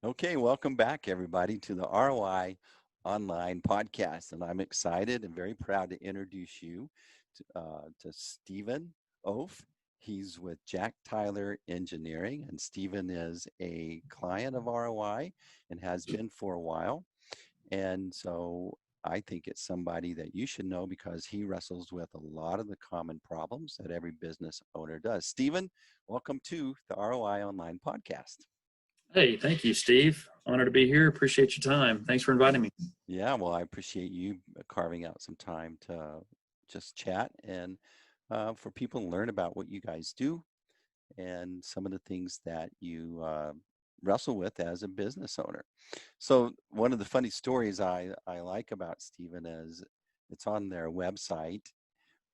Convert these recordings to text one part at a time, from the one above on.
Okay, welcome back, everybody, to the ROI Online Podcast. And I'm excited and very proud to introduce you to Stephen Eoff. He's with Jack Tyler Engineering, and Stephen is a client of ROI and has been for a while. And so I think it's somebody that you should know because he wrestles with a lot of the common problems that every business owner does. Stephen, welcome to the ROI Online Podcast. Hey, thank you, Steve. Honored to be here. Appreciate your time. Thanks for inviting me. Yeah, well, I appreciate you carving out some time to just chat and for people to learn about what you guys do and some of the things that you wrestle with as a business owner. So, one of the funny stories I like about Stephen is it's on their website,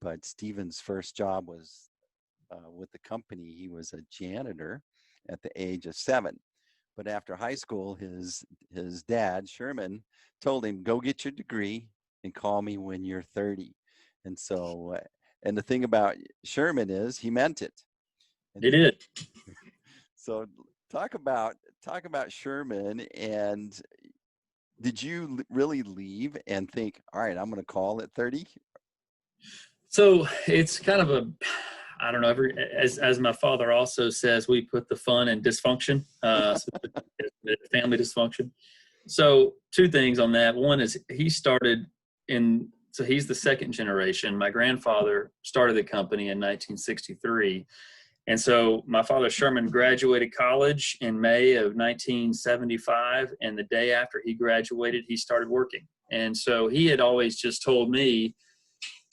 but Stephen's first job was with the company. He was a janitor at the age of 7. But after high school, his dad, Sherman, told him, "Go get your degree and call me when you're 30." And so, and the thing about Sherman is he meant it. And It did. so, talk about Sherman. And did you really leave and think, "All right, I'm going to call at 30"? So it's kind of I don't know, as my father also says, we put the fun in dysfunction, so family dysfunction. So two things on that. One is so he's the second generation. My grandfather started the company in 1963. And so my father, Sherman, graduated college in May of 1975. And the day after he graduated, he started working. And so he had always just told me,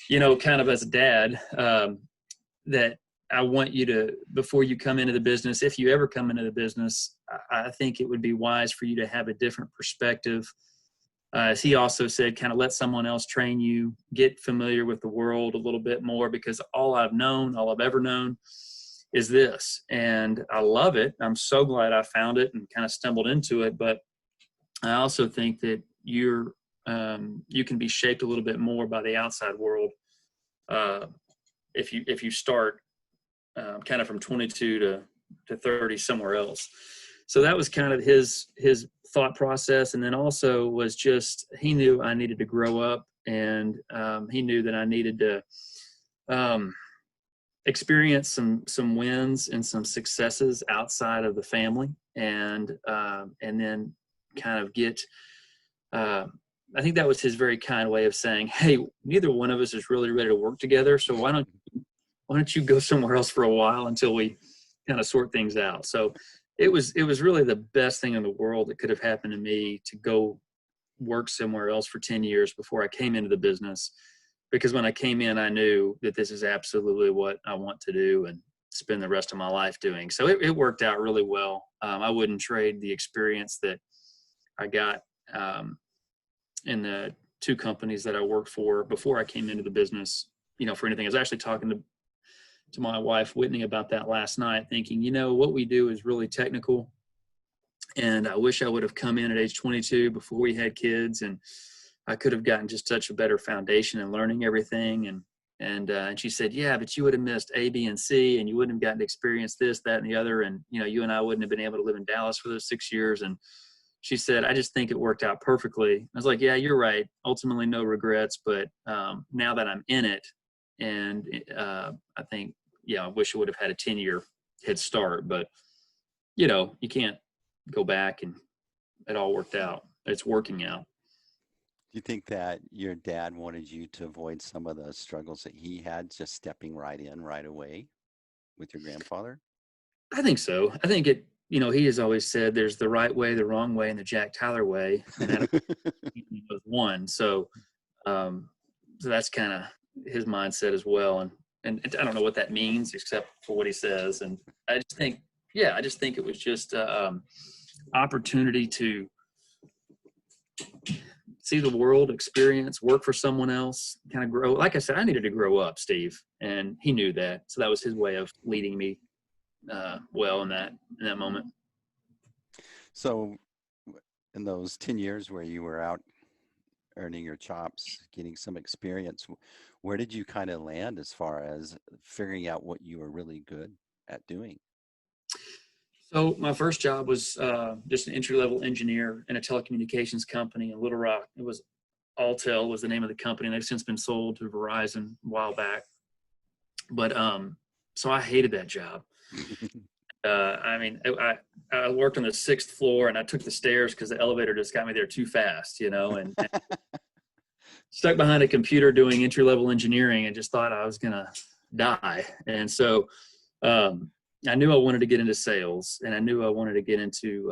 kind of as a dad, that I want you to, before you come into the business, if you ever come into the business, I think it would be wise for you to have a different perspective. As he also said, kind of let someone else train you, get familiar with the world a little bit more, because all I've ever known is this. And I love it. I'm so glad I found it and kind of stumbled into it. But I also think that you can be shaped a little bit more by the outside world if you start kind of from 22 to 30 somewhere else. So that was kind of his thought process. And then also was just, he knew I needed to grow up, and he knew that I needed to experience some wins and some successes outside of the family, and then kind of get, I think that was his very kind way of saying, hey, neither one of us is really ready to work together. So why don't you go somewhere else for a while until we kind of sort things out? So it was really the best thing in the world that could have happened to me to go work somewhere else for 10 years before I came into the business. Because when I came in, I knew that this is absolutely what I want to do and spend the rest of my life doing. So it worked out really well. I wouldn't trade the experience that I got in the 2 companies that I worked for before I came into the business, for anything. I was actually talking to my wife, Whitney, about that last night, thinking, what we do is really technical. And I wish I would have come in at age 22 before we had kids, and I could have gotten just such a better foundation in learning everything. And she said, yeah, but you would have missed A, B, and C, and you wouldn't have gotten to experience this, that, and the other. And, you and I wouldn't have been able to live in Dallas for those 6 years. And she said, I just think it worked out perfectly. I was like, yeah, you're right. Ultimately, no regrets. But now that I'm in it, and I think, I wish I would have had a 10-year head start. But, you can't go back, and it all worked out. It's working out. Do you think that your dad wanted you to avoid some of the struggles that he had just stepping right in right away with your grandfather? I think so. I think it, he has always said there's the right way, the wrong way, and the Jack Tyler way. And that was one. So that's kind of his mindset as well. And I don't know what that means except for what he says. And I just think it was just opportunity to see the world, experience, work for someone else, kind of grow. Like I said, I needed to grow up, Steve, and he knew that. So that was his way of leading me well in that moment. So in those 10 years where you were out earning your chops, getting some experience, where did you kind of land as far as figuring out what you were really good at doing? So my first job was just an entry-level engineer in a telecommunications company in Little Rock. It was Alltel was the name of the company, and they've since been sold to Verizon a while back. But so I hated that job. I mean, I worked on the 6th floor, and I took the stairs because the elevator just got me there too fast, and stuck behind a computer doing entry-level engineering and just thought I was going to die. And so I knew I wanted to get into sales, and I knew I wanted to get into,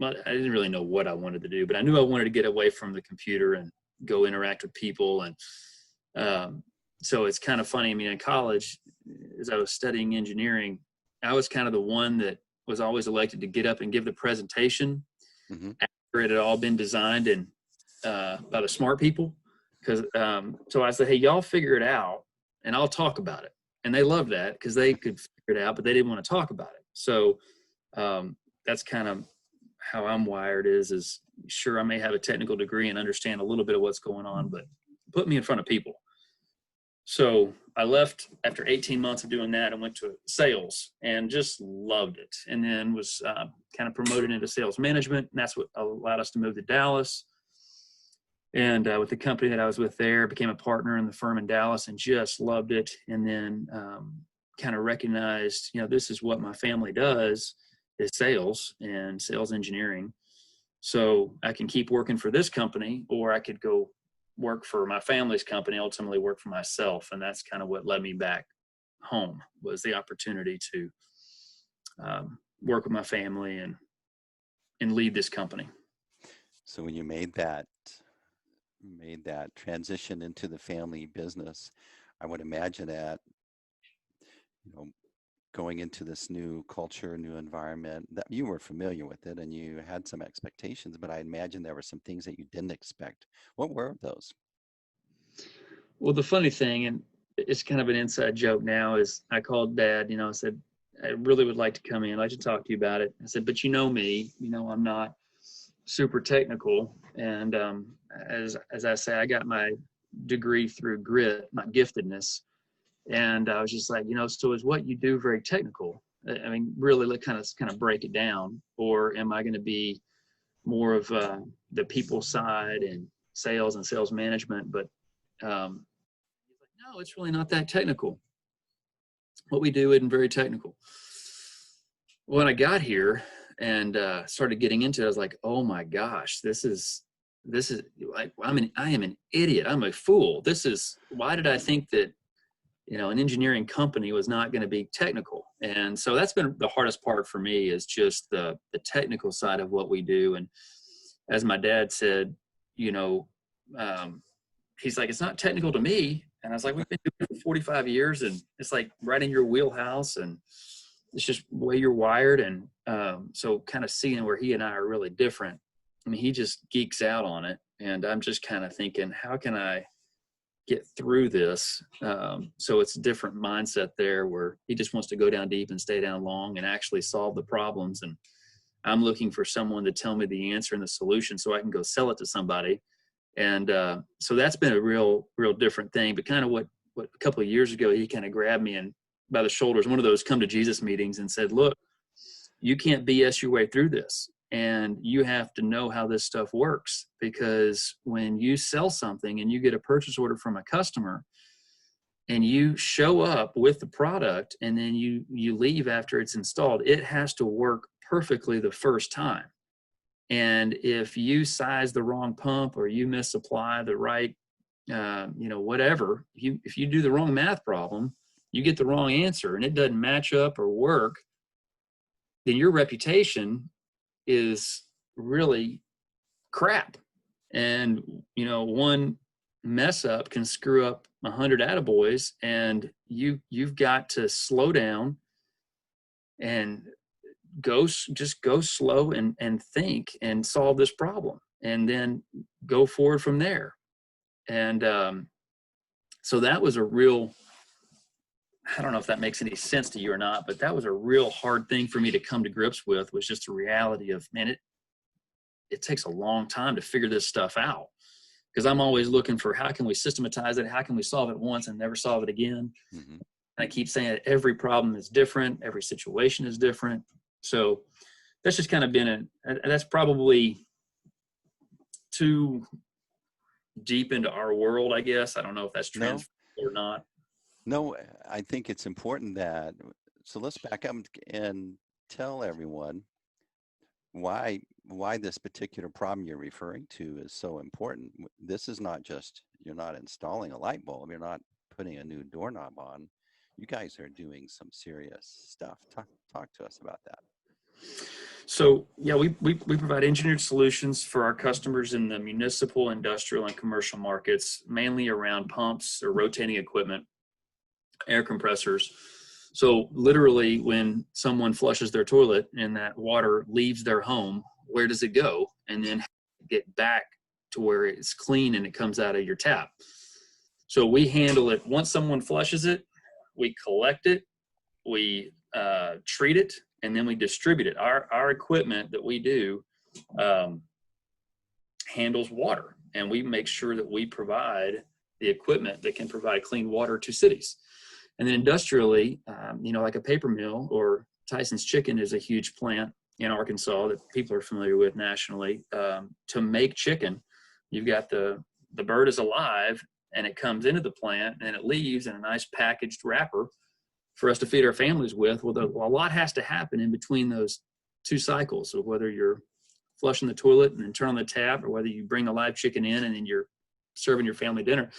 well, I didn't really know what I wanted to do, but I knew I wanted to get away from the computer and go interact with people. And so it's kind of funny. I mean, in college, as I was studying engineering, I was kind of the one that was always elected to get up and give the presentation after it had all been designed and by the smart people. Because so I said, hey, y'all figure it out, and I'll talk about it. And they loved that because they could figure it out, but they didn't want to talk about it. So that's kind of how I'm wired is sure, I may have a technical degree and understand a little bit of what's going on, but put me in front of people. So I left after 18 months of doing that and went to sales and just loved it. And then was kind of promoted into sales management. And that's what allowed us to move to Dallas. And with the company that I was with there, became a partner in the firm in Dallas and just loved it. And then kind of recognized, this is what my family does is sales and sales engineering. So I can keep working for this company, or I could go work for my family's company, ultimately work for myself. And that's kind of what led me back home, was the opportunity to work with my family and lead this company. So when you made that transition into the family business, I would imagine that, going into this new culture, new environment, that you were familiar with it and you had some expectations, but I imagine there were some things that you didn't expect. What were those? Well, the funny thing, and it's kind of an inside joke now, is I called Dad, I said, I really would like to come in. I'd like to talk to you about it. I said, but you know me, I'm not super technical. And as I say, I got my degree through grit, my giftedness. And I was just like, so is what you do very technical? I mean, really kind of break it down, or am I going to be more of the people side and sales management? But he's like, no, it's really not that technical. What we do isn't very technical. When I got here and started getting into it, I was like, oh my gosh, this is like, I am an idiot. I'm a fool. Why did I think that an engineering company was not going to be technical? And so that's been the hardest part for me, is just the technical side of what we do. And as my dad said, he's like, it's not technical to me. And I was like, we've been doing it for 45 years and it's like right in your wheelhouse, and it's just the way you're wired. And so kind of seeing where he and I are really different. I mean, he just geeks out on it. And I'm just kind of thinking, how can I get through this? So it's a different mindset there, where he just wants to go down deep and stay down long and actually solve the problems. And I'm looking for someone to tell me the answer and the solution so I can go sell it to somebody. And so that's been a real different thing. But kind of what a couple of years ago, he kind of grabbed me and by the shoulders, one of those come to Jesus meetings, and said, look, you can't BS your way through this. And you have to know how this stuff works, because when you sell something and you get a purchase order from a customer and you show up with the product and then you leave after it's installed, it has to work perfectly the first time. And if you size the wrong pump, or you misapply the right, whatever, if you do the wrong math problem, you get the wrong answer and it doesn't match up or work, then your reputation is really crap. And, one mess up can screw up 100 attaboys, and you've got to slow down and go slow and think and solve this problem, and then go forward from there. And so that was a real, I don't know if that makes any sense to you or not, but that was a real hard thing for me to come to grips with, was just the reality of, man, it takes a long time to figure this stuff out, because I'm always looking for, how can we systematize it? How can we solve it once and never solve it again? Mm-hmm. And I keep saying that every problem is different. Every situation is different. So that's just kind of been that's probably too deep into our world, I guess. I don't know if that's No, transferable or not. no, I think it's important that, so let's back up and tell everyone why this particular problem you're referring to is so important. This is not just, you're not installing a light bulb, you're not putting a new doorknob on. You guys are doing some serious stuff. Talk to us about that. So yeah, we provide engineered solutions for our customers in the municipal, industrial, and commercial markets, mainly around pumps or rotating equipment, air compressors. So literally, when someone flushes their toilet and that water leaves their home, where does it go? And then get back to where it's clean and it comes out of your tap. So we handle it. Once someone flushes it, we collect it, we treat it, and then we distribute it. Our equipment that we do handles water, and we make sure that we provide the equipment that can provide clean water to cities. And then industrially, like a paper mill or Tyson's Chicken is a huge plant in Arkansas that people are familiar with nationally. To make chicken, you've got the bird is alive, and it comes into the plant and it leaves in a nice packaged wrapper for us to feed our families with. Well, a lot has to happen in between those two cycles. So whether you're flushing the toilet and then turn on the tap, or whether you bring a live chicken in and then you're serving your family dinner.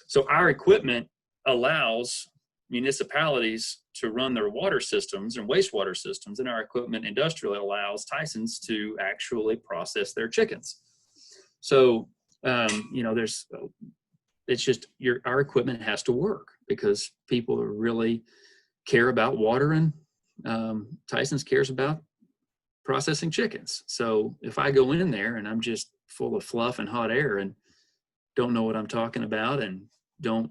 So our equipment allows municipalities to run their water systems and wastewater systems, and our equipment industrially allows Tyson's to actually process their chickens. So, it's just our equipment has to work because people really care about water, and Tyson's cares about processing chickens. So if I go in there and I'm just full of fluff and hot air and don't know what I'm talking about and don't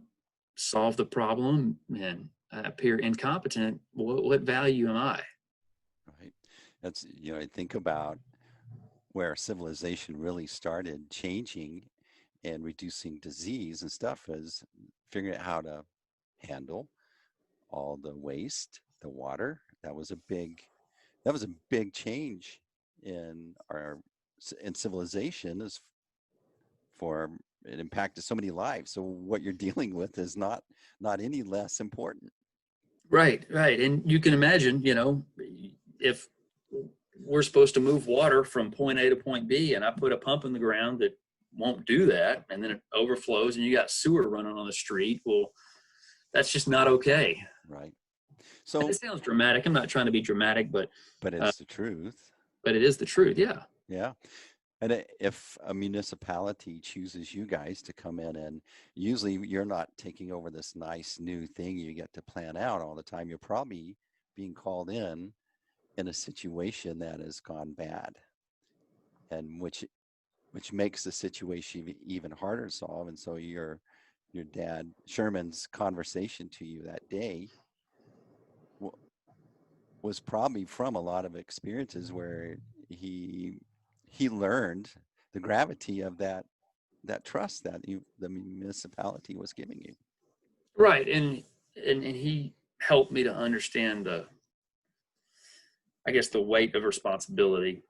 solve the problem and appear incompetent, what value am I? Right. That's, I think about where civilization really started changing and reducing disease and stuff is figuring out how to handle all the waste, the water. That was a big change in civilization, is for it impacted so many lives. So what you're dealing with is not any less important. Right. And you can imagine, if we're supposed to move water from point A to point B and I put a pump in the ground that won't do that, and then it overflows and you got sewer running on the street, well, that's just not okay. Right. So it sounds dramatic. I'm not trying to be dramatic, but it's the truth. But it is the truth. Yeah. Yeah. And if a municipality chooses you guys to come in, and usually you're not taking over this nice new thing you get to plan out all the time, you're probably being called in a situation that has gone bad, and which makes the situation even harder to solve. And so your dad Sherman's conversation to you that day was probably from a lot of experiences where he learned the gravity of that trust that the municipality was giving you. Right. And he helped me to understand the weight of responsibility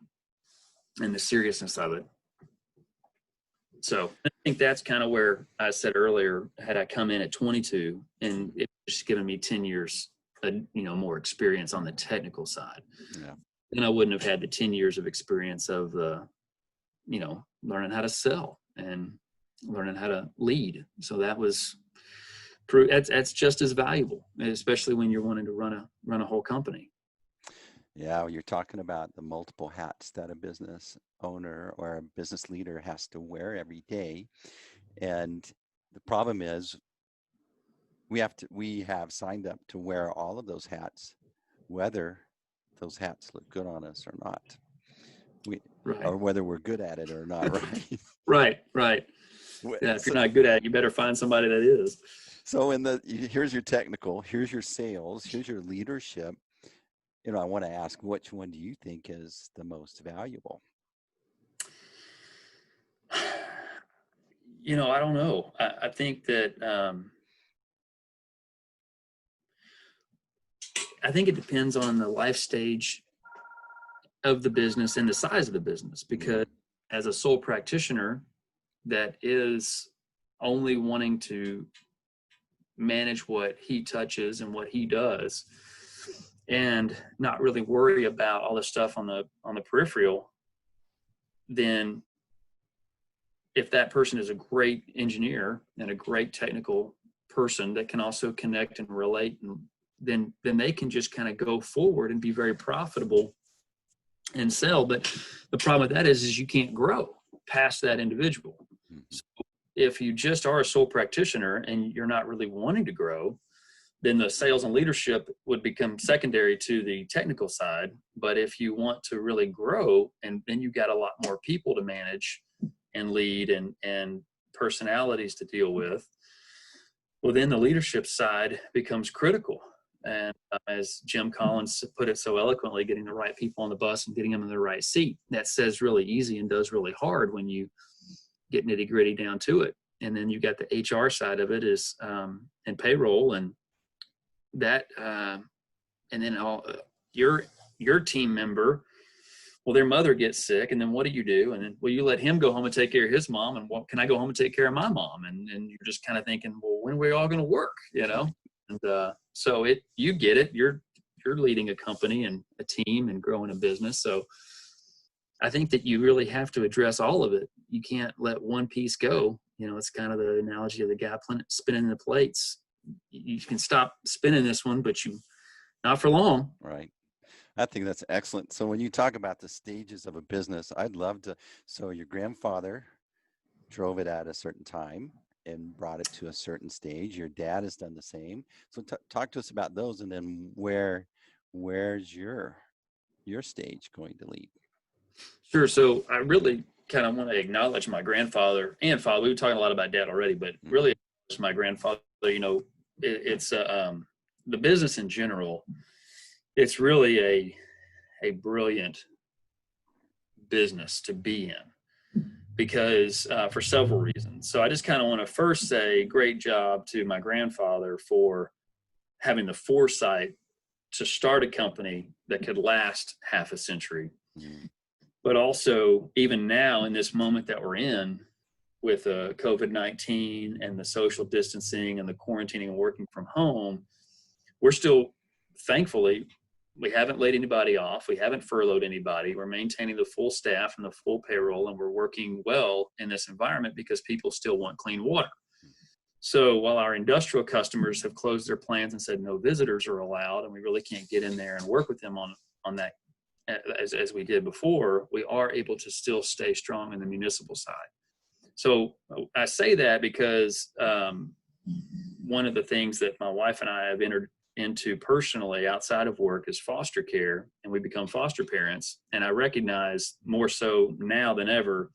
and the seriousness of it. So I think that's kind of where I said earlier, had I come in at 22 and it just given me 10 years, more experience on the technical side, then I wouldn't have had the 10 years of experience of learning how to sell and learning how to lead. So that's just as valuable, especially when you're wanting to run a whole company. Yeah, you're talking about the multiple hats that a business owner or a business leader has to wear every day. And the problem is we have signed up to wear all of those hats, whether those hats look good on us or not. Or whether we're good at it or not, right? Right. Yeah, if you're not good at it, you better find somebody that is. So here's your technical, here's your sales, here's your leadership. I want to ask, which one do you think is the most valuable? I don't know. I think that I think it depends on the life stage of the business and the size of the business, because as a sole practitioner that is only wanting to manage what he touches and what he does and not really worry about all the stuff on the peripheral, then if that person is a great engineer and a great technical person that can also connect and relate, and then they can just kind of go forward and be very profitable and sell. But the problem with that is you can't grow past that individual. So if you just are a sole practitioner and you're not really wanting to grow, then the sales and leadership would become secondary to the technical side. But if you want to really grow, and then you got a lot more people to manage and lead and personalities to deal with, well, then the leadership side becomes critical. And as Jim Collins put it so eloquently, getting the right people on the bus and getting them in the right seat, that says really easy and does really hard when you get nitty gritty down to it. And then you got the HR side of it is and payroll, and that and then all your team member, well, their mother gets sick, and then what do you do? And then, well, you let him go home and take care of his mom, and what can I go home and take care of my mom? And you're just kind of thinking, well, when are we all going to work, you know? And so you get it. You're leading a company and a team and growing a business. So I think that you really have to address all of it. You can't let one piece go. You know, it's kind of the analogy of the guy spinning the plates. You can stop spinning this one, but not for long. Right. I think that's excellent. So when you talk about the stages of a business, I'd love to. So your grandfather drove it at a certain time and brought it to a certain stage. Your dad has done the same. So talk to us about those, and then where's your stage going to lead? Sure. So I really kind of want to acknowledge my grandfather and father. We were talking a lot about dad already, but really my grandfather. You know, it's the business in general. It's really a brilliant business to be in, because for several reasons. So I just kind of want to first say great job to my grandfather for having the foresight to start a company that could last half a century. But also, even now in this moment that we're in with COVID-19 and the social distancing and the quarantining and working from home, we're still, thankfully, we haven't laid anybody off. We haven't furloughed anybody. We're maintaining the full staff and the full payroll, and we're working well in this environment because people still want clean water. So while our industrial customers have closed their plants and said no visitors are allowed, and we really can't get in there and work with them on that as we did before, we are able to still stay strong in the municipal side. So I say that because one of the things that my wife and I have entered into personally outside of work is foster care, and we become foster parents. And I recognize more so now than ever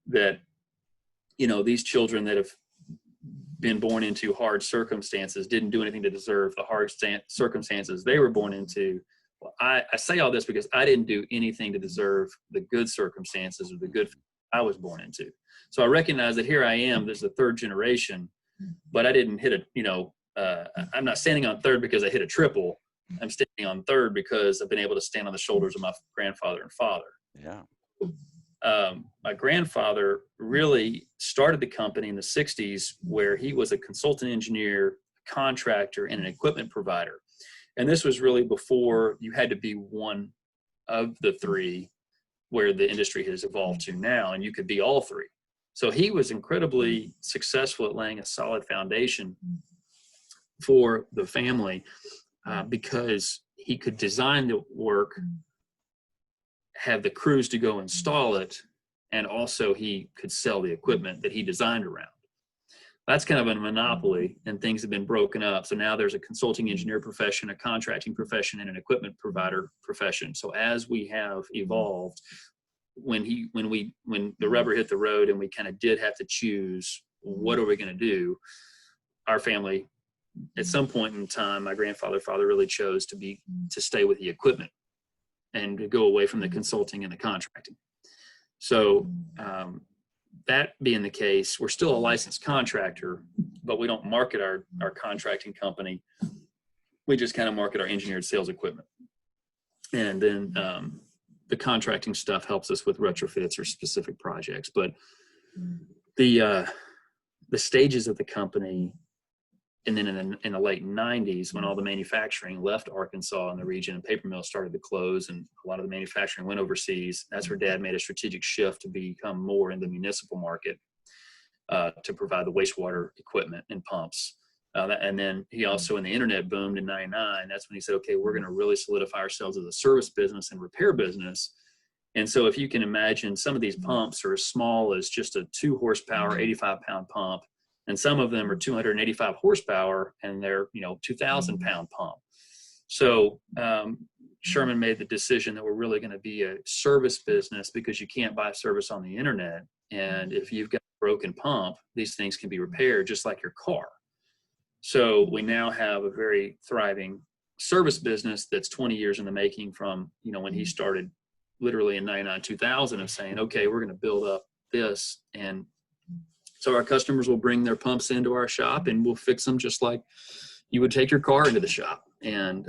that, you know, these children that have been born into hard circumstances didn't do anything to deserve the hard circumstances they were born into. Well, I say all this because I didn't do anything to deserve the good circumstances or the good I was born into. So I recognize that here I am, there's the third generation, but I didn't hit I'm not standing on third because I hit a triple. I'm standing on third because I've been able to stand on the shoulders of my grandfather and father. Yeah. My grandfather really started the company in the 60s, where he was a consultant engineer, contractor, and an equipment provider. And this was really before you had to be one of the three, where the industry has evolved to now, and you could be all three. So he was incredibly successful at laying a solid foundation for the family because he could design the work, have the crews to go install it, and also he could sell the equipment that he designed around. That's kind of a monopoly, and things have been broken up. So now there's a consulting engineer profession, a contracting profession, and an equipment provider profession. So as we have evolved, when the rubber hit the road and we kind of did have to choose, what are we going to do? Our family, at some point in time, my father really chose to stay with the equipment and to go away from the consulting and the contracting. So that being the case, we're still a licensed contractor, but we don't market our contracting company we just kind of market our engineered sales equipment. And then the contracting stuff helps us with retrofits or specific projects. But the stages of the company, and then in the late 90s, when all the manufacturing left Arkansas and the region and paper mills started to close and a lot of the manufacturing went overseas, that's where Dad made a strategic shift to become more in the municipal market to provide the wastewater equipment and pumps. And then he also, when the internet boomed in 99, that's when he said, okay, we're going to really solidify ourselves as a service business and repair business. And so if you can imagine, some of these pumps are as small as just a 2 horsepower, 85-pound pump. And some of them are 285 horsepower and they're, 2,000 pound pump. So Sherman made the decision that we're really going to be a service business, because you can't buy service on the internet. And if you've got a broken pump, these things can be repaired just like your car. So we now have a very thriving service business that's 20 years in the making from, when he started literally in 99, 2000 of saying, okay, we're going to build up this. And so our customers will bring their pumps into our shop and we'll fix them just like you would take your car into the shop. And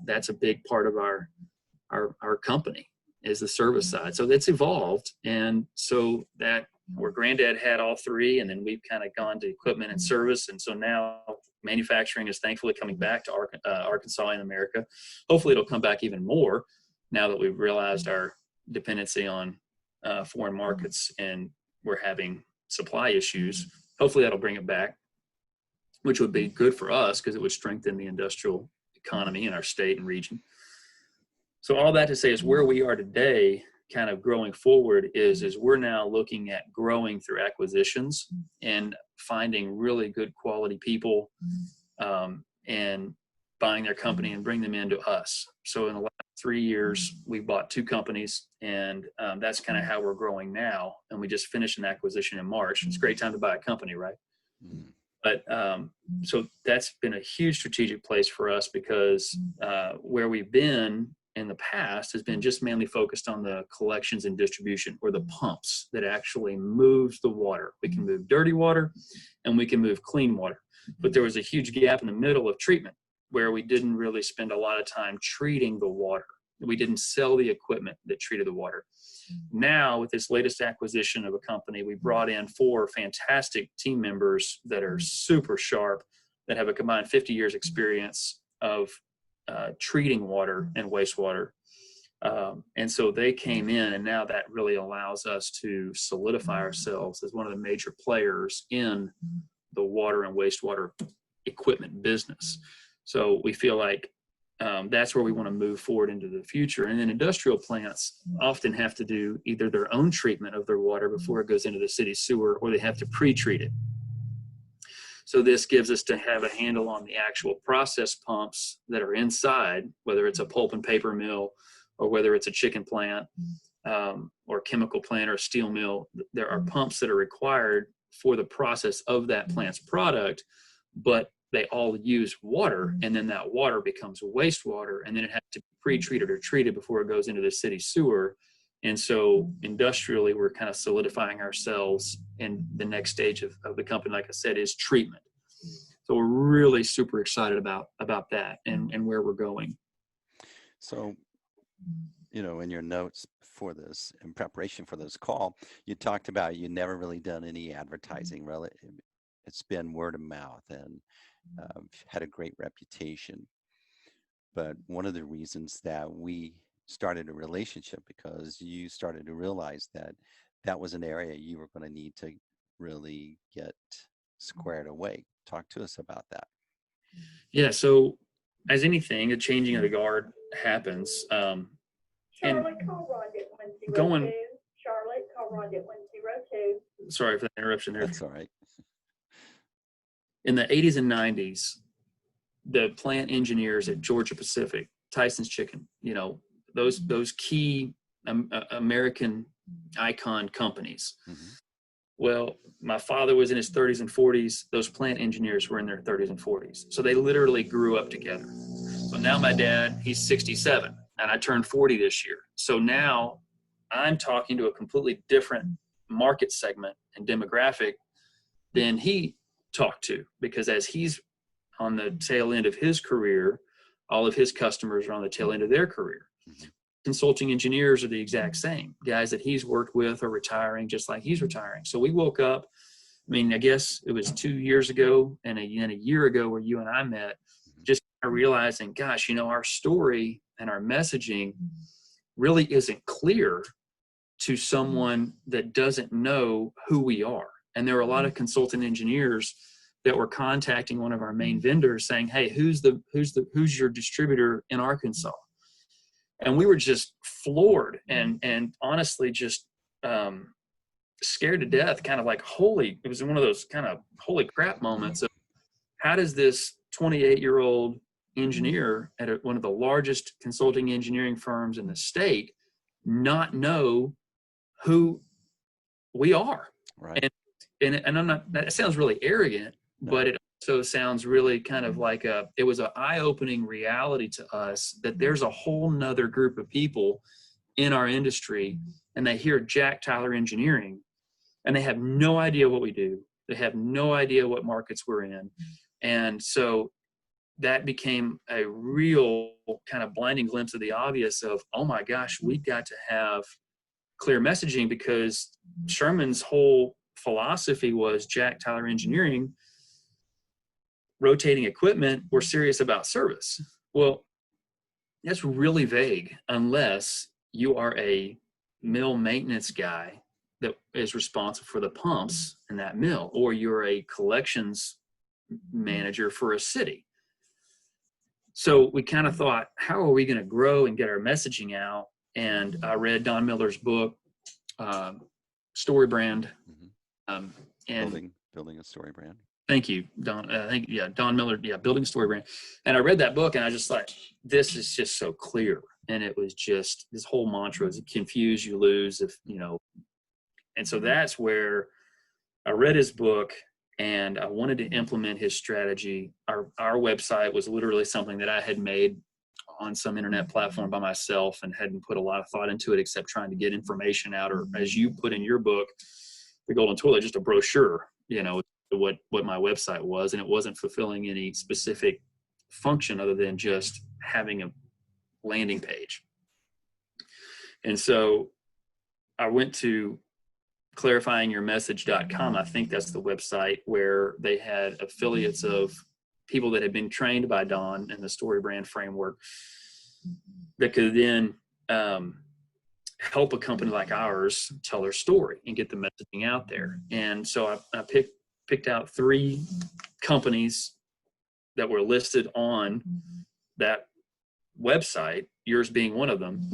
that's a big part of our company, is the service side. So that's evolved. And so that where Granddad had all three, and then we've kind of gone to equipment and service. And so now manufacturing is thankfully coming back to Arkansas and America. Hopefully it'll come back even more now that we've realized our dependency on foreign markets and we're having supply issues. Hopefully that'll bring it back, which would be good for us because it would strengthen the industrial economy in our state and region. So all that to say is where we are today, kind of growing forward, is we're now looking at growing through acquisitions and finding really good quality people and buying their company and bring them into us. So in the last 3 years, we bought 2 companies, and that's kind of how we're growing now. And we just finished an acquisition in March. It's a great time to buy a company, right? Mm-hmm. But so that's been a huge strategic place for us, because where we've been in the past has been just mainly focused on the collections and distribution, or the pumps that actually moves the water. We can move dirty water and we can move clean water. But there was a huge gap in the middle of treatment where we didn't really spend a lot of time treating the water. We didn't sell the equipment that treated the water. Now, with this latest acquisition of a company, we brought in 4 fantastic team members that are super sharp, that have a combined 50 years experience of treating water and wastewater. And so they came in, and now that really allows us to solidify ourselves as one of the major players in the water and wastewater equipment business. So we feel like that's where we want to move forward into the future. And then industrial plants often have to do either their own treatment of their water before it goes into the city sewer, or they have to pre-treat it. So this gives us to have a handle on the actual process pumps that are inside, whether it's a pulp and paper mill, or whether it's a chicken plant, or a chemical plant, or a steel mill. There are pumps that are required for the process of that plant's product, but they all use water, and then that water becomes wastewater, and then it has to be pre-treated or treated before it goes into the city sewer. And so industrially, we're kind of solidifying ourselves, and the next stage of the company, like I said, is treatment. So we're really super excited about that and where we're going. So, in your notes for this, in preparation for this call, you talked about you never really done any advertising. It's been word of mouth, and had a great reputation. But one of the reasons that we started a relationship, because you started to realize that was an area you were going to need to really get squared away. Talk to us about that. Yeah, so as anything, a changing of the guard happens. Charlotte, call Rhonda at 102. Charlotte, call Rhonda at 102. Sorry for the interruption there. That's all right. In the 80s and 90s, the plant engineers at Georgia Pacific, Tyson's Chicken, those key American icon companies. Mm-hmm. Well, my father was in his 30s and 40s. Those plant engineers were in their 30s and 40s. So they literally grew up together. So now my dad, he's 67, and I turned 40 this year. So now I'm talking to a completely different market segment and demographic than he talked to, because as he's on the tail end of his career, all of his customers are on the tail end of their career. Consulting engineers are the exact same. Guys that he's worked with are retiring just like he's retiring. So we woke up, I mean, I guess it was 2 years ago and a year ago where you and I met, just realizing, gosh, you know, our story and our messaging really isn't clear to someone that doesn't know who we are. And there were a lot of consultant engineers that were contacting one of our main vendors saying, hey, who's your distributor in Arkansas? And we were just floored and honestly just scared to death, kind of like, it was one of those kind of holy crap moments of how does this 28-year-old engineer at one of the largest consulting engineering firms in the state not know who we are? Right. And I'm not, that sounds really arrogant, but it also sounds really kind of like it was an eye-opening reality to us that there's a whole nother group of people in our industry, and they hear Jack Tyler Engineering and they have no idea what we do. They have no idea what markets we're in. And so that became a real kind of blinding glimpse of the obvious of, oh my gosh, we've got to have clear messaging, because Sherman's whole philosophy was Jack Tyler Engineering, rotating equipment, we're serious about service. Well, that's really vague unless you are a mill maintenance guy that is responsible for the pumps in that mill, or you're a collections manager for a city. So we kind of thought, how are we going to grow and get our messaging out? And I read Don Miller's book, StoryBrand. And building a story brand. Thank you, Don. Don Miller, Building a Story Brand. And I read that book and I just like, this is just so clear. And it was just, this whole mantra is confuse, you lose, if, you know. And so that's where I read his book and I wanted to implement his strategy. Our website was literally something that I had made on some internet platform by myself and hadn't put a lot of thought into it except trying to get information out, or as you put in your book, The Golden Toilet, just a brochure, you know, what my website was, and it wasn't fulfilling any specific function other than just having a landing page. And so I went to clarifyingyourmessage.com. I think that's the website where they had affiliates of people that had been trained by Don in the StoryBrand framework that could then help a company like ours tell their story and get the messaging out there. And so I picked out 3 companies that were listed on that website, yours being one of them,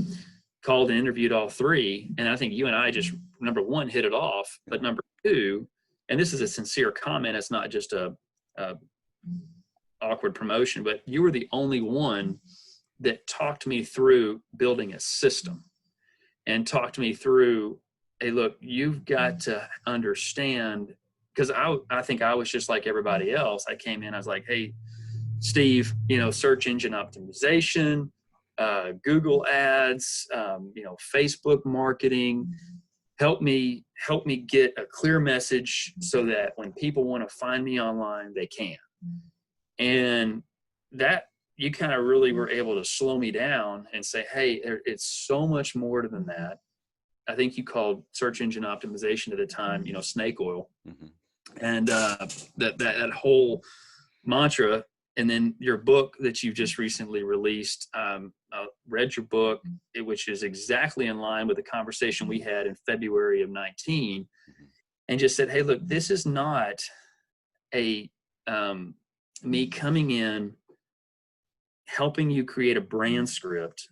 called and interviewed all 3. And I think you and I just, number 1, hit it off, but number 2, and this is a sincere comment, it's not just a awkward promotion, but you were the only one that talked me through building a system and talked me through, hey, look, you've got to understand, because I think I was just like everybody else. I came in, I was like, hey, Steve, you know, search engine optimization, Google ads, you know, Facebook marketing, help me get a clear message so that when people want to find me online, they can. And that, you kind of really were able to slow me down and say, hey, it's so much more than that. I think you called search engine optimization at the time, you know, snake oil. And that whole mantra. And then your book that you've just recently released, I read your book, which is exactly in line with the conversation we had in February of 19, and just said, hey, look, this is not a me coming in, helping you create a brand script,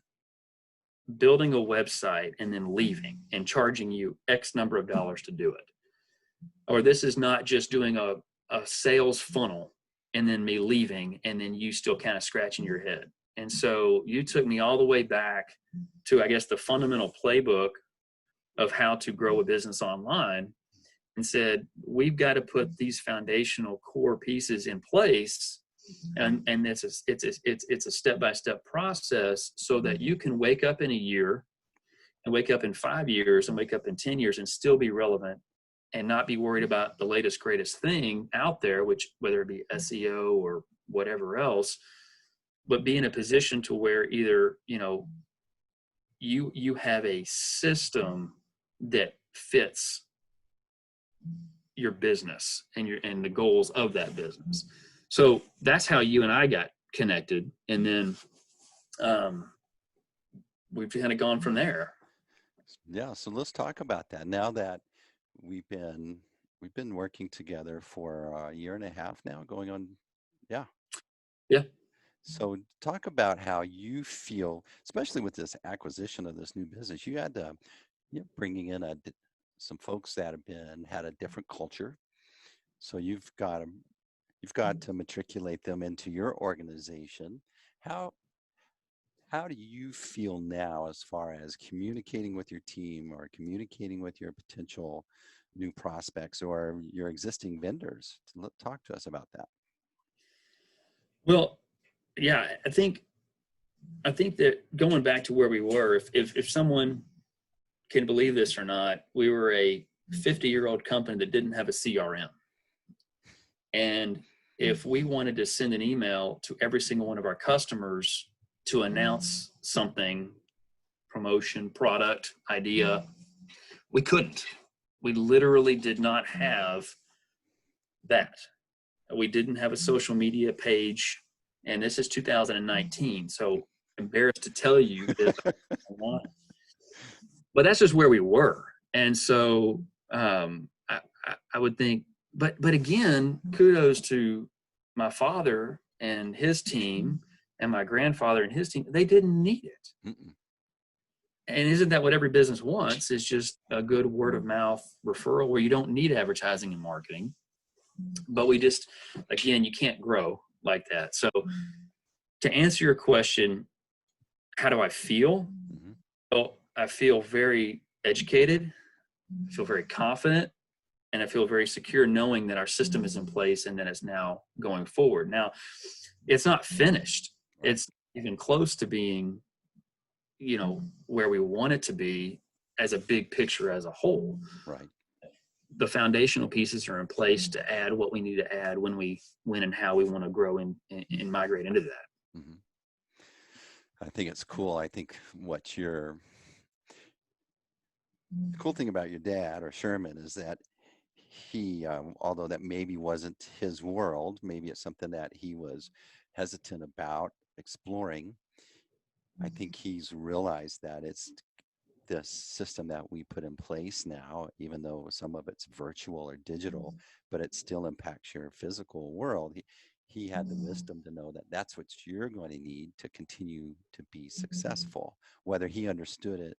building a website, and then leaving and charging you X number of dollars to do it. Or this is not just doing a sales funnel and then me leaving and then you still kind of scratching your head. And so you took me all the way back to, I guess, the fundamental playbook of how to grow a business online, and said, we've got to put these foundational core pieces in place. And it's a step-by-step process so that you can wake up in a year and wake up in 5 years and wake up in 10 years and still be relevant and not be worried about the latest, greatest thing out there, which whether it be SEO or whatever else, but be in a position to where either, you have a system that fits your business and the goals of that business. So that's how you and I got connected. And then we've kind of gone from there. Yeah. So let's talk about that. Now that we've been working together for a year and a half now, going on. Yeah. Yeah. So talk about how you feel, especially with this acquisition of this new business. You had to, bringing in some folks that had a different culture. So you've got to matriculate them into your organization. How do you feel now as far as communicating with your team or communicating with your potential new prospects or your existing vendors? Talk to us about that. Well, yeah, I think that going back to where we were, if someone can believe this or not, we were a 50-year-old company that didn't have a CRM. And if we wanted to send an email to every single one of our customers to announce something, promotion, product, idea, we couldn't. We literally did not have that. We didn't have a social media page, and this is 2019, so embarrassed to tell you this. But that's just where we were. And so I would think, but again, kudos to my father and his team and my grandfather and his team. They didn't need it. Mm-mm. And isn't that what every business wants, is just a good word of mouth referral where you don't need advertising and marketing. But we just, again, you can't grow like that. So to answer your question, how do I feel? Mm-hmm. Well, I feel very educated, I feel very confident, and I feel very secure knowing that our system is in place and that it's now going forward. Now, it's not finished. It's even close to being, where we want it to be as a big picture as a whole. Right. The foundational pieces are in place to add what we need to add when and how we want to grow and migrate into that. Mm-hmm. I think it's cool. I think the cool thing about your dad, or Sherman, is that he, although that maybe wasn't his world, maybe it's something that he was hesitant about exploring. I think he's realized that it's this system that we put in place now, even though some of it's virtual or digital, but it still impacts your physical world. He had the wisdom to know that that's what you're going to need to continue to be successful, whether he understood it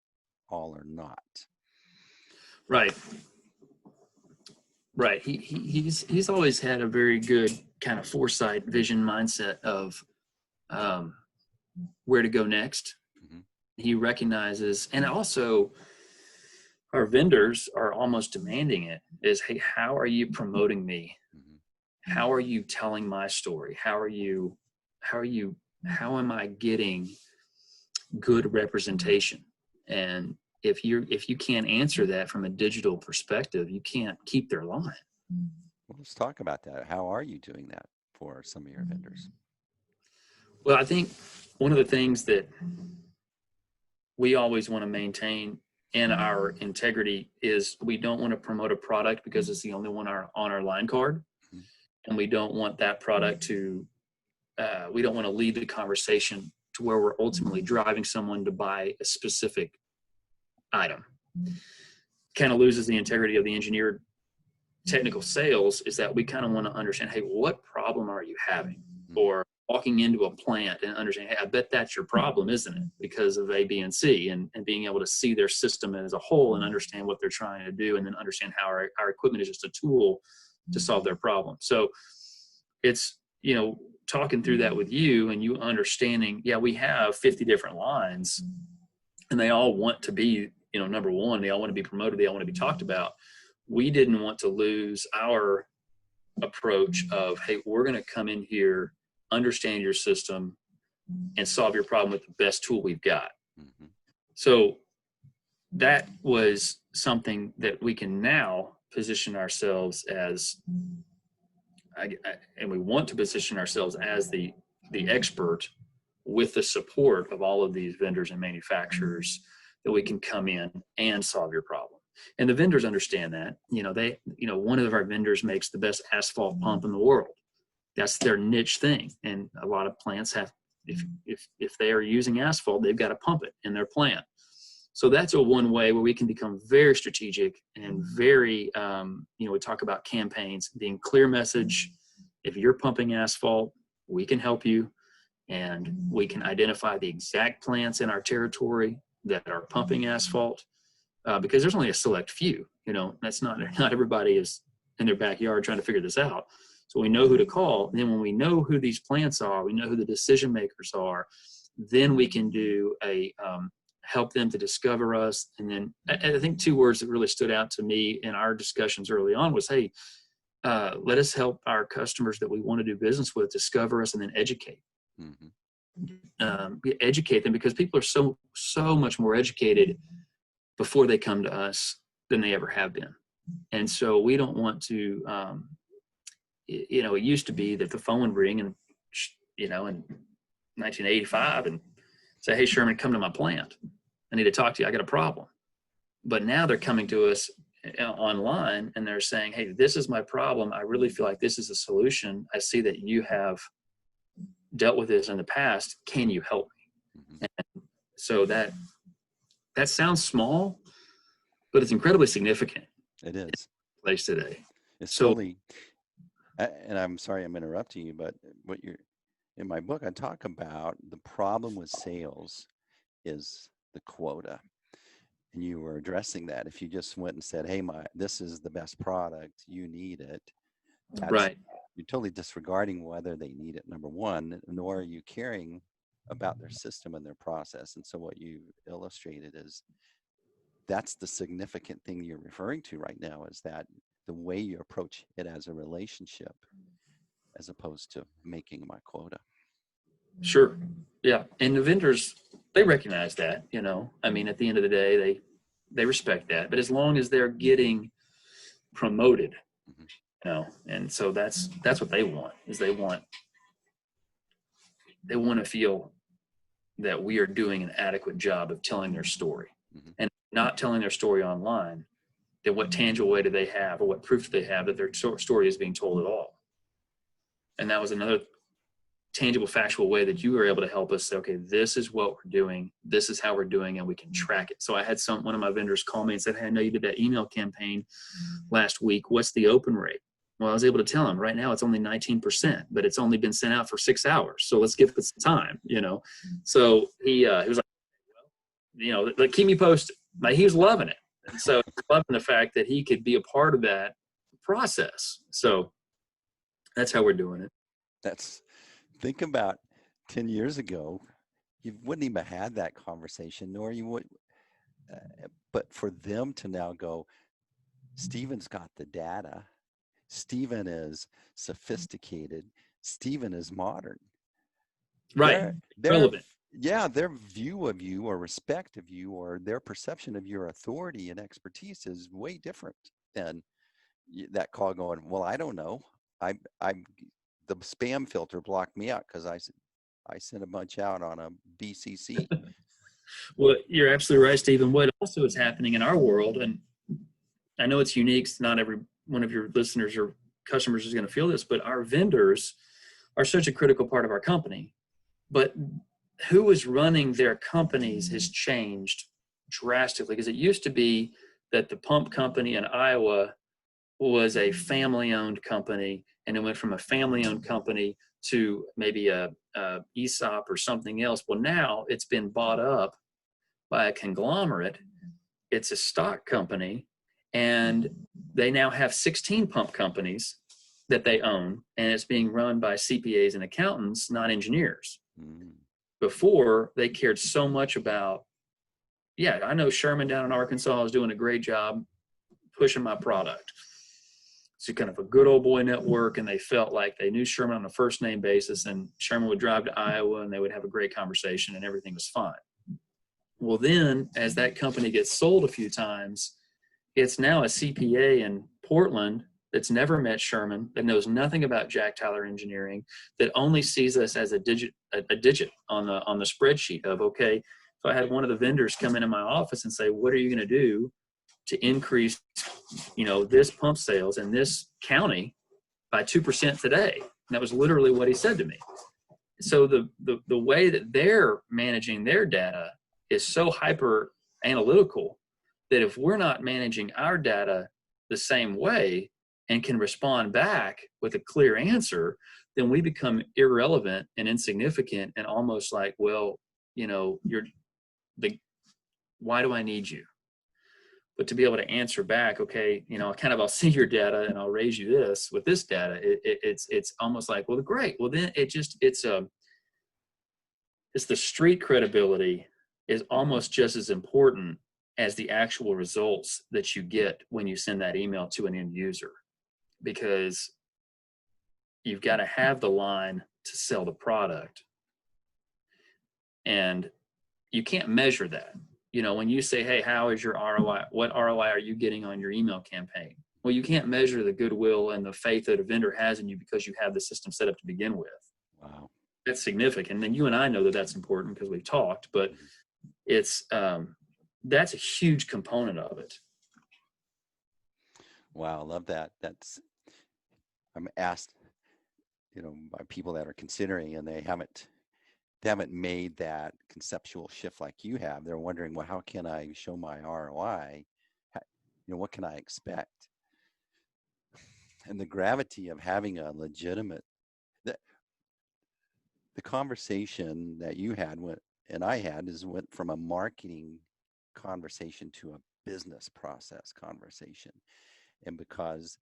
all or not. Right. Right. He's always had a very good kind of foresight, vision mindset of where to go next. Mm-hmm. He recognizes, and also our vendors are almost demanding it, is, hey, how are you promoting me? Mm-hmm. How are you telling my story? How am I getting good representation? And if you can't answer that from a digital perspective, you can't keep their line. Well, let's talk about that. How are you doing that for some of your vendors? Well, I think one of the things that we always want to maintain in our integrity is we don't want to promote a product because it's the only one on our line card. Mm-hmm. And we don't want that product to, we don't want to lead the conversation to where we're ultimately driving someone to buy a specific item. Kind of loses the integrity of the engineered technical sales, is that we kind of want to understand, hey, what problem are you having? Or walking into a plant and understanding, hey, I bet that's your problem, isn't it? Because of A, B, and C, and being able to see their system as a whole and understand what they're trying to do, and then understand how our equipment is just a tool to solve their problem. So it's, talking through that with you and you understanding, yeah, we have 50 different lines and they all want to be, number one, they all want to be promoted, they all want to be talked about. We didn't want to lose our approach of, hey, we're going to come in here, understand your system, and solve your problem with the best tool we've got. Mm-hmm. So that was something that we can now position ourselves as, and we want to position ourselves as the expert with the support of all of these vendors and manufacturers, that we can come in and solve your problem. And the vendors understand that. One of our vendors makes the best asphalt pump in the world. That's their niche thing. And a lot of plants have, if they are using asphalt, they've got to pump it in their plant. So that's one way where we can become very strategic and very, we talk about campaigns, being clear message. If you're pumping asphalt, we can help you, and we can identify the exact plants in our territory that are pumping asphalt, because there's only a select few. That's not everybody is in their backyard trying to figure this out. So we know who to call. And then when we know who these plants are, we know who the decision makers are, then we can do help them to discover us. And then I think 2 words that really stood out to me in our discussions early on was, hey, let us help our customers that we want to do business with discover us and then educate. Educate them, because people are so much more educated before they come to us than they ever have been. And so we don't want to, it used to be that the phone would ring and, in 1985 and say, hey, Sherman, come to my plant. I need to talk to you. I got a problem. But now they're coming to us online and they're saying, hey, this is my problem. I really feel like this is a solution. I see that you have dealt with this in the past. Can you help me? And so that sounds small, but it's incredibly significant. It is. Place today. It's totally, and I'm sorry I'm interrupting you, but in my book, I talk about the problem with sales is the quota. And you were addressing that. If you just went and said, hey, this is the best product, you need it. Right. You're totally disregarding whether they need it, number one, nor are you caring about their system and their process. And so what you illustrated is that's the significant thing you're referring to right now, is that the way you approach it as a relationship as opposed to making my quota. Sure. Yeah. And the vendors, they recognize that, at the end of the day, they respect that. But as long as they're getting promoted, and so that's what they want, is they want to feel that we are doing an adequate job of telling their story, and not telling their story online. Then what tangible way do they have, or what proof do they have that their story is being told at all? And that was another tangible, factual way that you were able to help us say, okay, this is what we're doing, this is how we're doing, and we can track it. So I had one of my vendors call me and said, hey, I know you did that email campaign last week. What's the open rate? Well, I was able to tell him right now it's only 19%, but it's only been sent out for 6 hours. So let's give it some time, So he was like, keep me posted. He was loving it. And so loving the fact that he could be a part of that process. So that's how we're doing it. Think about 10 years ago, you wouldn't even have had that conversation, nor you would. But for them to now go, Stephen's got the data. Stephen is sophisticated. Stephen is modern. Right. Relevant. Yeah, their view of you or respect of you or their perception of your authority and expertise is way different than that call going, well, I don't know. The spam filter blocked me out because I sent a bunch out on a BCC. Well, you're absolutely right, Stephen. What also is happening in our world, and I know it's unique, not every one of your listeners or customers is going to feel this, but our vendors are such a critical part of our company. But who is running their companies has changed drastically, because it used to be that the pump company in Iowa was a family-owned company, and it went from a family-owned company to maybe a ESOP or something else. Well, now it's been bought up by a conglomerate. It's a stock company, and they now have 16 pump companies that they own, and it's being run by CPAs and accountants, not engineers. Before, they cared so much about, I know Sherman down in Arkansas is doing a great job pushing my product. It's kind of a good old boy network, and they felt like they knew Sherman on a first name basis, and Sherman would drive to Iowa and they would have a great conversation and everything was fine. Well, then as that company gets sold a few times, it's now a CPA in Portland that's never met Sherman, that knows nothing about Jack Tyler Engineering, that only sees us as a digit on the spreadsheet of, okay, if I had one of the vendors come into my office and say, what are you going to do to increase, this pump sales in this county by 2% today? And that was literally what he said to me. So the way that they're managing their data is so hyper analytical that if we're not managing our data the same way and can respond back with a clear answer, then we become irrelevant and insignificant and almost like, well, why do I need you? But to be able to answer back, okay, I'll see your data and I'll raise you this with this data. It's almost like, well, great. Well, then it's the street credibility is almost just as important as the actual results that you get when you send that email to an end user, because you've got to have the line to sell the product. And you can't measure that. When you say, hey, how is your ROI? What ROI are you getting on your email campaign? Well, you can't measure the goodwill and the faith that a vendor has in you because you have the system set up to begin with. Wow. That's significant. And you and I know that that's important because we've talked, but it's, that's a huge component of it. Wow. I love that. I'm asked, by people that are considering and they haven't made that conceptual shift like you have. They're wondering, well, how can I show my ROI? What can I expect? And the gravity of having a legitimate, the conversation that you had and I had went from a marketing conversation to a business process conversation. And because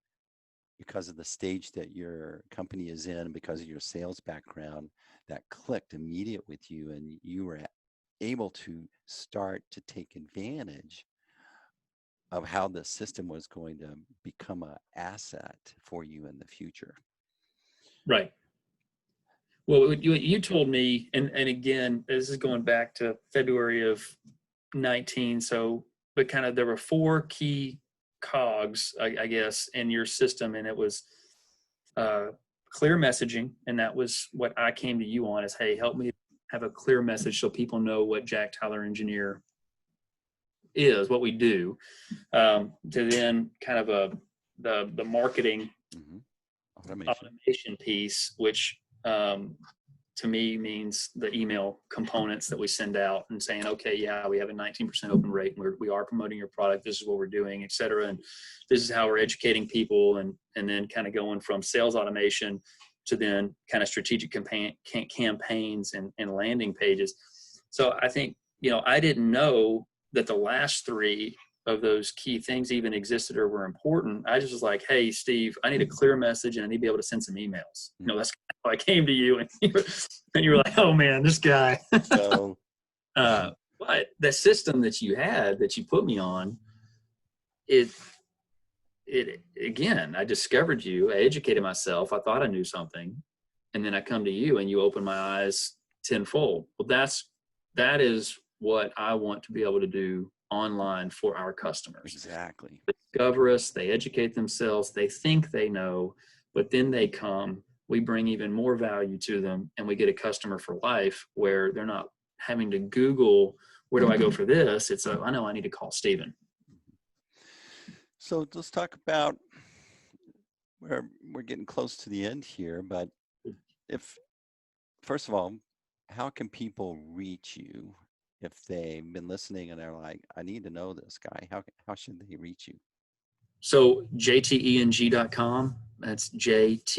of the stage that your company is in, because of your sales background, that clicked immediate with you, and you were able to start to take advantage of how the system was going to become an asset for you in the future. Right. Well, you told me, and again, this is going back to February of 19. But kind of there were 4 key cogs, I guess, in your system, and it was clear messaging, and that was what I came to you on is, hey, help me have a clear message so people know what Jack Tyler Engineer is, what we do, to then kind of the marketing automation piece, which to me means the email components that we send out and saying, okay, yeah, we have a 19% open rate and we are promoting your product. This is what we're doing, et cetera. And this is how we're educating people, and then kind of going from sales automation to then kind of strategic campaigns and landing pages. So I think, I didn't know that the last 3 of those key things even existed or were important. I just was like, hey, Steve, I need a clear message and I need to be able to send some emails. That's how I came to you, and you were like, oh man, this guy. So, but the system that you had, that you put me on, it again, I discovered you, I educated myself, I thought I knew something, and then I come to you and you open my eyes tenfold. Well, that is what I want to be able to do online for our customers. Exactly. They discover us, they educate themselves, they think they know, but then they come, we bring even more value to them, and we get a customer for life where they're not having to Google, where do I go for this? It's I know I need to call Stephen. So let's talk about, we're getting close to the end here, but first of all, how can people reach you? If they've been listening and they're like, I need to know this guy, how should they reach you? So jteng.com, that's jteng.com,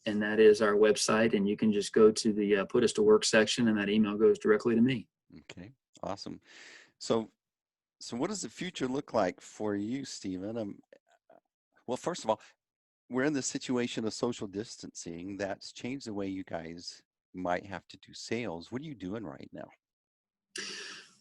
and that is our website, and you can just go to the put us to work section, and that email goes directly to me. Okay, awesome. So what does the future look like for you, Stephen? Well, first of all, we're in the situation of social distancing that's changed the way you guys might have to do sales. What are you doing right now?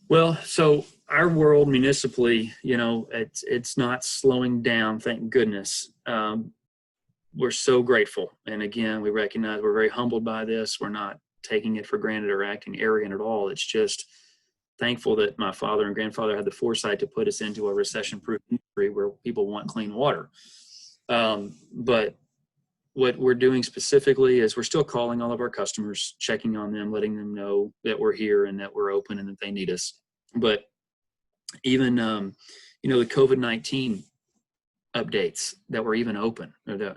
Well, so our world municipally, it's not slowing down, thank goodness. We're so grateful. And again, we recognize we're very humbled by this. We're not taking it for granted or acting arrogant at all. It's just thankful that my father and grandfather had the foresight to put us into a recession-proof where people want clean water. But what we're doing specifically is we're still calling all of our customers, checking on them, letting them know that we're here and that we're open and that they need us. But even, the COVID-19 updates that were even open, or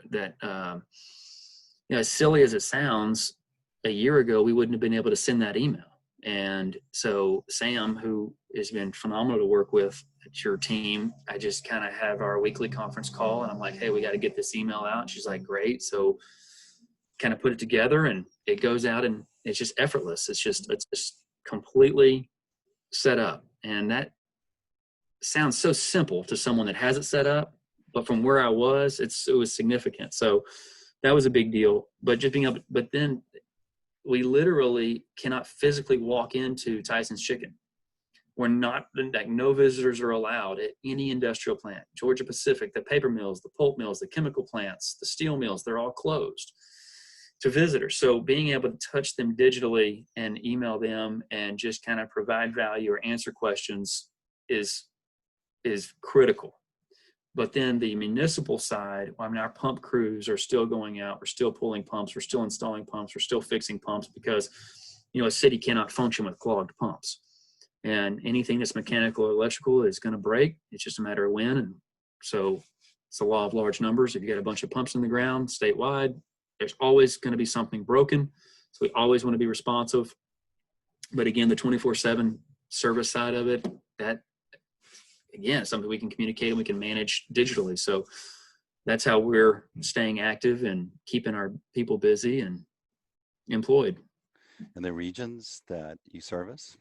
as silly as it sounds, a year ago, we wouldn't have been able to send that email. And so Sam, who has been phenomenal to work with at your team, I just kind of have our weekly conference call and I'm like, hey, we got to get this email out. And she's like, great. So kind of put it together and it goes out and it's just effortless. It's just completely set up. And that sounds so simple to someone that has it set up, but from where I was, it was significant. So that was a big deal. But just being able, but then we literally cannot physically walk into Tyson's Chicken. We're not, like, no visitors are allowed at any industrial plant. Georgia Pacific, the paper mills, the pulp mills, the chemical plants, the steel mills, they're all closed to visitors. So being able to touch them digitally and email them and just kind of provide value or answer questions is critical. But then the municipal side, our pump crews are still going out. We're still pulling pumps. We're still installing pumps. We're still fixing pumps because, a city cannot function with clogged pumps. And anything that's mechanical or electrical is going to break. It's just a matter of when. And so it's the law of large numbers. If you got a bunch of pumps in the ground statewide, there's always going to be something broken. So we always want to be responsive. But again, the 24/7 service side of it, that, again, something we can communicate and we can manage digitally. So that's how we're staying active and keeping our people busy and employed. And the regions that you service?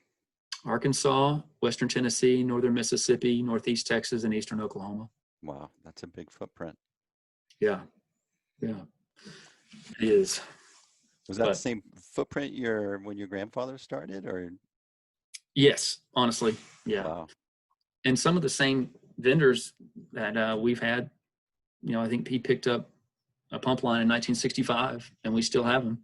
Arkansas, Western Tennessee, Northern Mississippi, Northeast Texas, and Eastern Oklahoma. Wow, that's a big footprint. Yeah, it is. Was that the same footprint when your grandfather started, or? Yes, honestly, yeah. Wow. And some of the same vendors that we've had, I think he picked up a pump line in 1965 and we still have them.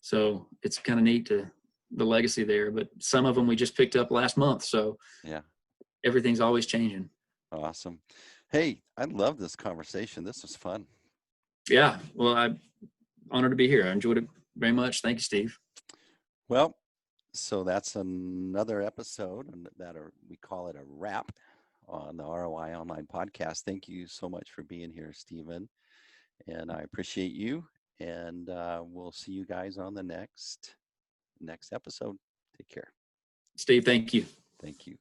So it's kind of neat the legacy there, but some of them we just picked up last month. So yeah, everything's always changing. Awesome. Hey, I love this conversation. This was fun. Yeah. Well, I'm honored to be here. I enjoyed it very much. Thank you, Steve. Well, so that's another episode we call it a wrap on the ROI Online Podcast. Thank you so much for being here, Stephen. And I appreciate you. And we'll see you guys on the next episode. Take care. Steve, thank you. Thank you.